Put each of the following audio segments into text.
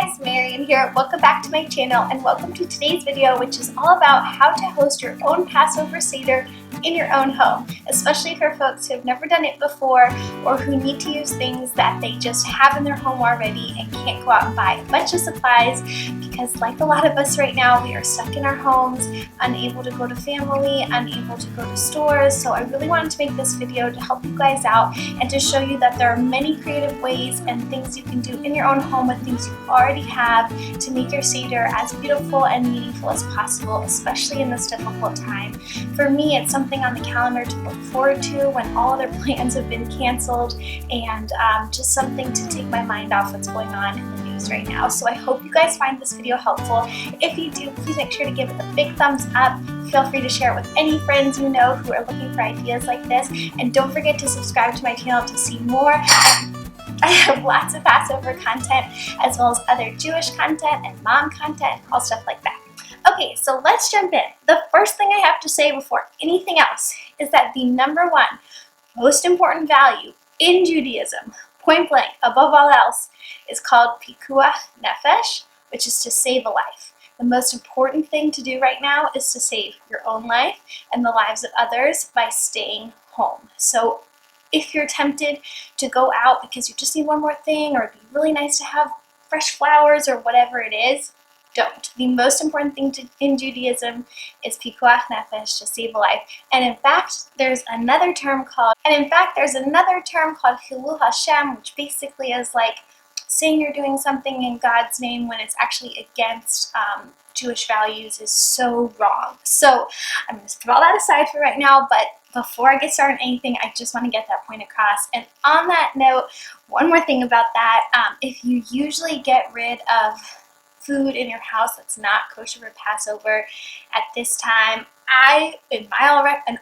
guys, Marian here. Welcome back to my channel and welcome to today's video, which is all about how to host your own Passover Seder in your own home, especially for folks who have never done it before or who need to use things that they just have in their home already and can't go out and buy a bunch of supplies because, like a lot of us right now, we are stuck in our homes, unable to go to family, unable to go to stores. So I really wanted to make this video to help you guys out and to show you that there are many creative ways and things you can do in your own home with things you already have to make your Seder as beautiful and meaningful as possible, especially in this difficult time. For me, it's something on the calendar to look forward to when all other plans have been canceled, and just something to take my mind off what's going on in the news right now. So I hope you guys find this video helpful. If you do, please make sure to give it a big thumbs up. Feel free to share it with any friends you know who are looking for ideas like this, and don't forget to subscribe to my channel to see more. I have lots of Passover content as well as other Jewish content and mom content, all stuff like that. Okay, so let's jump in. The first thing I have to say before anything else is that the number one most important value in Judaism, point blank, above all else, is called pikuach nefesh, which is to save a life. The most important thing to do right now is to save your own life and the lives of others by staying home. So if you're tempted to go out because you just need one more thing, or it'd be really nice to have fresh flowers or whatever it is, don't. The most important thing in Judaism is pikuach nefesh, to save a life. And in fact, there's another term called Hilul Hashem, which basically is like saying you're doing something in God's name when it's actually against Jewish values is so wrong. So I'm going to put all that aside for right now, but before I get started on anything, I just want to get that point across. And on that note, one more thing about that, if you usually get rid of food in your house that's not kosher for Passover at this time, in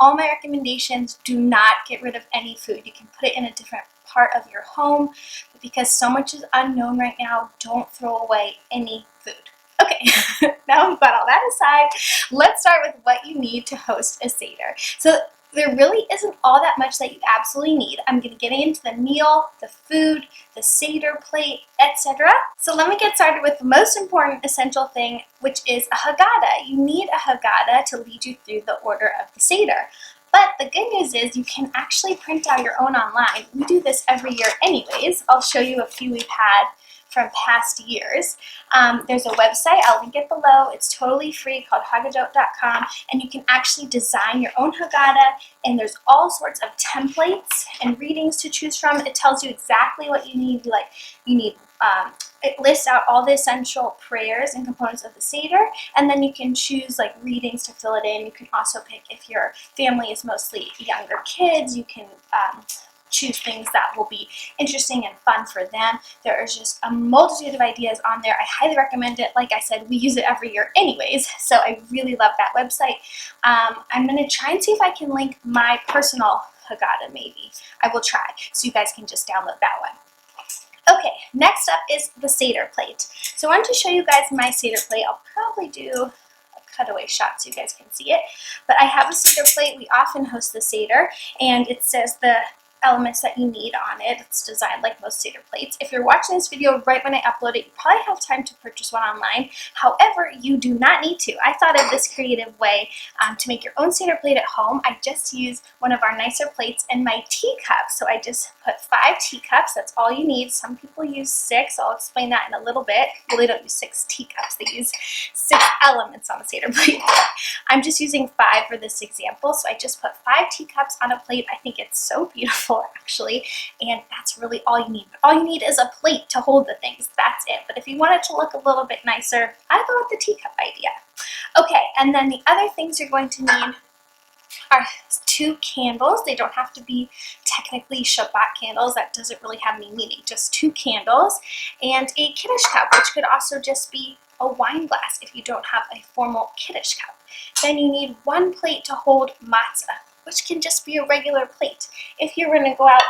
all my recommendations, do not get rid of any food. You can put it in a different part of your home, but because so much is unknown right now, don't throw away any food. Okay, now we've got all that aside, let's start with what you need to host a Seder. So there really isn't all that much that you absolutely need. I'm going to get into the meal, the food, the Seder plate, etc. So let me get started with the most important essential thing, which is a Haggadah. You need a Haggadah to lead you through the order of the Seder. But the good news is you can actually print out your own online. We do this every year anyways. I'll show you a few we've had from past years. There's a website, I'll link it below. It's totally free, called haggadot.com, and you can actually design your own Haggadah, and there's all sorts of templates and readings to choose from. It tells you exactly what you need. It lists out all the essential prayers and components of the Seder, and then you can choose like readings to fill it in. You can also pick, if your family is mostly younger kids, you can choose things that will be interesting and fun for them. There is just a multitude of ideas on there. I highly recommend it. Like I said, we use it every year anyways, so I really love that website. I'm going to try and see if I can link my personal Haggadah, maybe. I will try, so you guys can just download that one. Okay, next up is the Seder plate. So I wanted to show you guys my Seder plate. I'll probably do a cutaway shot so you guys can see it. But I have a Seder plate. We often host the Seder, and it says the elements that you need on it. It's designed like most Seder plates. If you're watching this video right when I upload it, you probably have time to purchase one online. However, you do not need to. I thought of this creative way to make your own Seder plate at home. I just use one of our nicer plates and my teacup. So I just put 5 teacups. That's all you need. Some people use 6. I'll explain that in a little bit. Well, they don't use 6 teacups. They use 6 elements on the Seder plate. I'm just using 5 for this example. So I just put 5 teacups on a plate. I think it's so beautiful, actually, and that's really all you need. But all you need is a plate to hold the things. That's it. But if you want it to look a little bit nicer, I go with the teacup idea. Okay, and then the other things you're going to need are 2 candles. They don't have to be technically Shabbat candles. That doesn't really have any meaning. Just 2 candles and a Kiddush cup, which could also just be a wine glass if you don't have a formal Kiddush cup. Then you need 1 plate to hold matzah, which can just be a regular plate. If you're going to go out,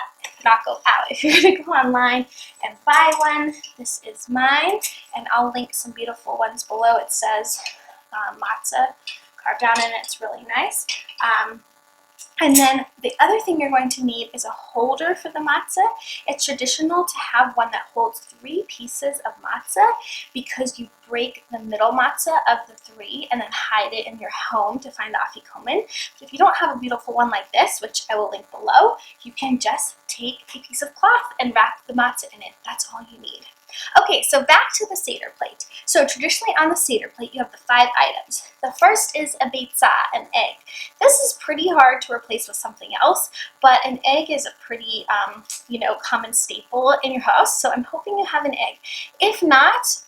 if you're going to go online and buy one, this is mine, and I'll link some beautiful ones below. It says matzah carved down in it. It's really nice. And then the other thing you're going to need is a holder for the matzah. It's traditional to have one that holds 3 pieces of matzah because you break the middle matzah of the 3 and then hide it in your home to find the afikomen. But if you don't have a beautiful one like this, which I will link below, you can just take a piece of cloth and wrap the matzah in it. That's all you need. Okay, so back to the Seder plate. So traditionally on the Seder plate, you have the 5 items. The first is a beitzah, an egg. This is pretty hard to replace with something else, but an egg is a pretty, common staple in your house, so I'm hoping you have an egg. If not,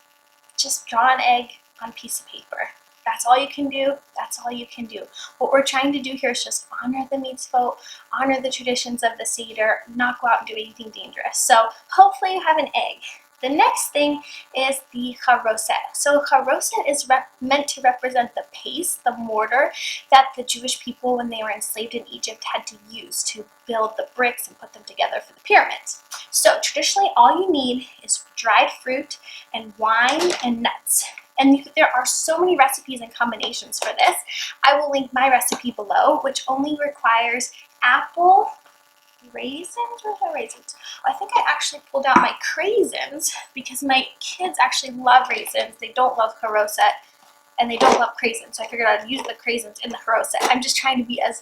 just draw an egg on a piece of paper. That's all you can do. That's all you can do. What we're trying to do here is just honor the mitzvot, honor the traditions of the Seder, not go out and do anything dangerous. So hopefully you have an egg. The next thing is the charoset. So charoset is meant to represent the paste, the mortar that the Jewish people, when they were enslaved in Egypt, had to use to build the bricks and put them together for the pyramids. So traditionally, all you need is dried fruit and wine and nuts. And there are so many recipes and combinations for this. I will link my recipe below, which only requires apple, raisins? Where's my raisins? I think I actually pulled out my craisins because my kids actually love raisins. They don't love charoset and they don't love craisins. So I figured I'd use the craisins in the charoset. I'm just trying to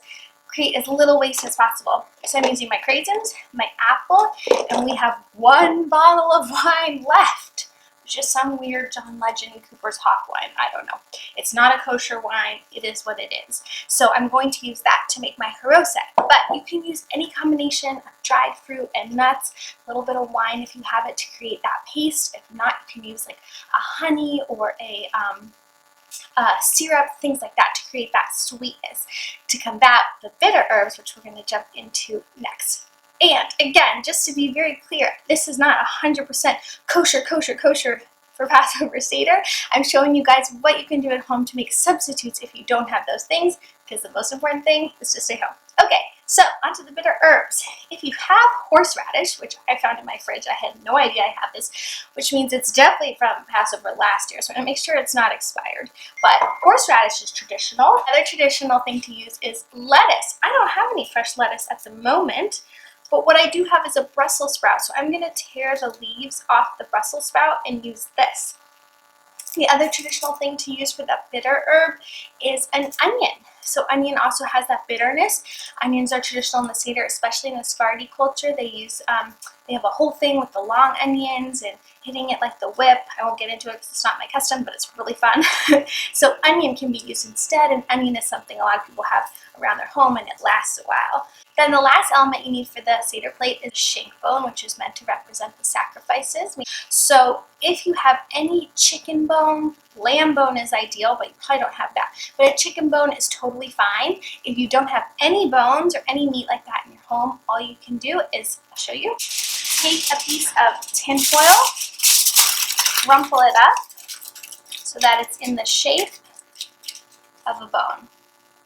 create as little waste as possible. So I'm using my craisins, my apple, and we have 1 bottle of wine left, which is some weird John Legend Cooper's Hawk wine. I don't know. It's not a kosher wine. It is what it is. So I'm going to use that to make my charoset. But you can use any combination of dried fruit and nuts, a little bit of wine if you have it to create that paste. If not, you can use like a honey or a syrup, things like that to create that sweetness to combat the bitter herbs, which we're going to jump into next. And again, just to be very clear, this is not 100% kosher for Passover Seder. I'm showing you guys what you can do at home to make substitutes if you don't have those things, because the most important thing is to stay home. Okay, so onto the bitter herbs. If you have horseradish, which I found in my fridge, I had no idea I have this, which means it's definitely from Passover last year, so I'm going to make sure it's not expired. But horseradish is traditional. Another traditional thing to use is lettuce. I don't have any fresh lettuce at the moment, but what I do have is a Brussels sprout, so I'm going to tear the leaves off the Brussels sprout and use this. The other traditional thing to use for that bitter herb is an onion. So onion also has that bitterness. Onions are traditional in the Seder, especially in the Sephardi culture. They have a whole thing with the long onions and hitting it like the whip. I won't get into it because it's not my custom, but it's really fun. So onion can be used instead, and onion is something a lot of people have around their home and it lasts a while. Then the last element you need for the Seder plate is shank bone, which is meant to represent the sacrifices. So if you have any chicken bone, lamb bone is ideal, but you probably don't have that. But a chicken bone is totally fine. If you don't have any bones or any meat like that in your home, all you can do is, I'll show you, take a piece of tin foil, rumple it up so that it's in the shape of a bone.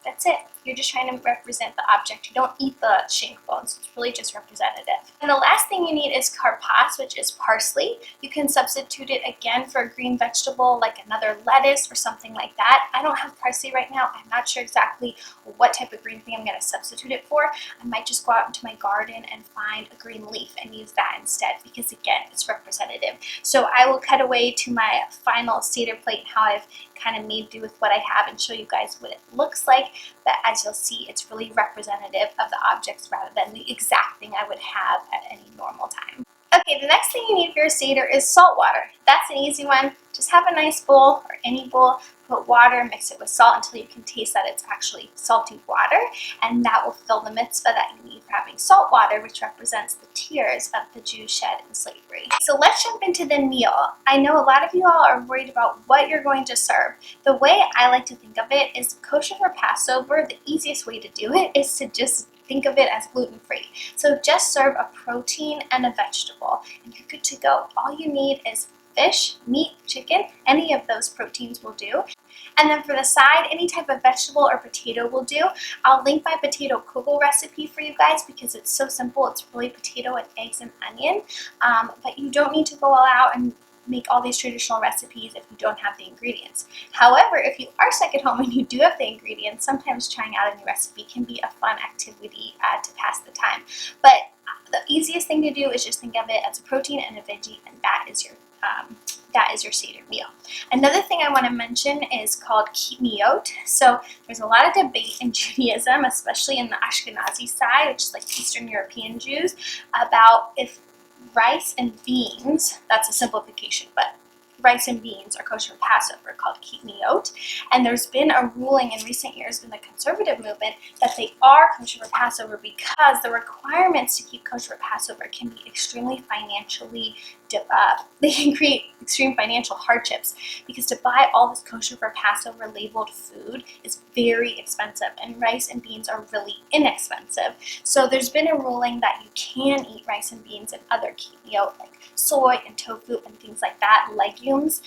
That's it. You're just trying to represent the object. You don't eat the shank bones. It's really just representative. And the last thing you need is karpas, which is parsley. You can substitute it again for a green vegetable like another lettuce or something like that. I don't have parsley right now. I'm not sure exactly what type of green thing I'm going to substitute it for. I might just go out into my garden and find a green leaf and use that instead because, again, it's representative. So I will cut away to my final Seder plate, how I've kind of made do with what I have and show you guys what it looks like. But as you'll see, it's really representative of the objects rather than the exact thing I would have at any normal time. Okay, the next thing you need for your Seder is salt water. That's an easy one. Just have a nice bowl or any bowl, put water, mix it with salt until you can taste that it's actually salty water, and that will fill the mitzvah that you need for having salt water, which represents the tears of the Jews shed in slavery. So let's jump into the meal. I know a lot of you all are worried about what you're going to serve. The way I like to think of it is kosher for Passover. The easiest way to do it is to just think of it as gluten-free. So just serve a protein and a vegetable, and you're good to go. All you need is fish, meat, chicken, any of those proteins will do. And then for the side, any type of vegetable or potato will do. I'll link my potato kugel recipe for you guys because it's so simple. It's really potato and eggs and onion. But you don't need to go all out and make all these traditional recipes if you don't have the ingredients. However, if you are stuck at home and you do have the ingredients, sometimes trying out a new recipe can be a fun activity to pass the time. But the easiest thing to do is just think of it as a protein and a veggie, and that is your Seder meal. Another thing I want to mention is called kitniot. So there's a lot of debate in Judaism, especially in the Ashkenazi side, which is like Eastern European Jews, about if rice and beans, that's a simplification, but rice and beans are kosher for Passover, called kitniot. And there's been a ruling in recent years in the conservative movement that they are kosher for Passover because the requirements to keep kosher for Passover can be extremely financially, they can create extreme financial hardships, because to buy all this kosher for Passover labeled food is very expensive, and rice and beans are really inexpensive. So there's been a ruling that you can eat rice and beans and other kitniot like soy and tofu and things like that, legumes.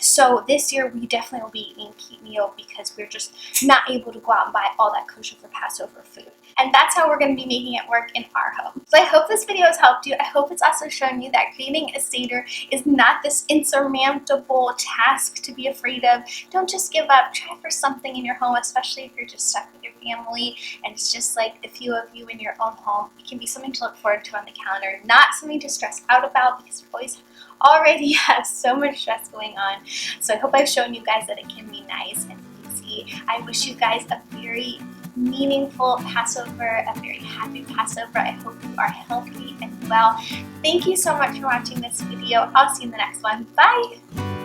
So this year we definitely will be eating kitniot because we're just not able to go out and buy all that kosher for Passover food. And that's how we're going to be making it work in our home. So I hope this video has helped you. I hope it's also shown you that creating a Seder is not this insurmountable task to be afraid of. Don't just give up. Try for something in your home, especially if you're just stuck with your family and it's just like a few of you in your own home. It can be something to look forward to on the calendar, not something to stress out about, because you already have so much stress going on. So I hope I've shown you guys that it can be nice and easy. I wish you guys a very meaningful Passover, a very happy Passover. I hope you are healthy and well. Thank you so much for watching this video. I'll see you in the next one. Bye!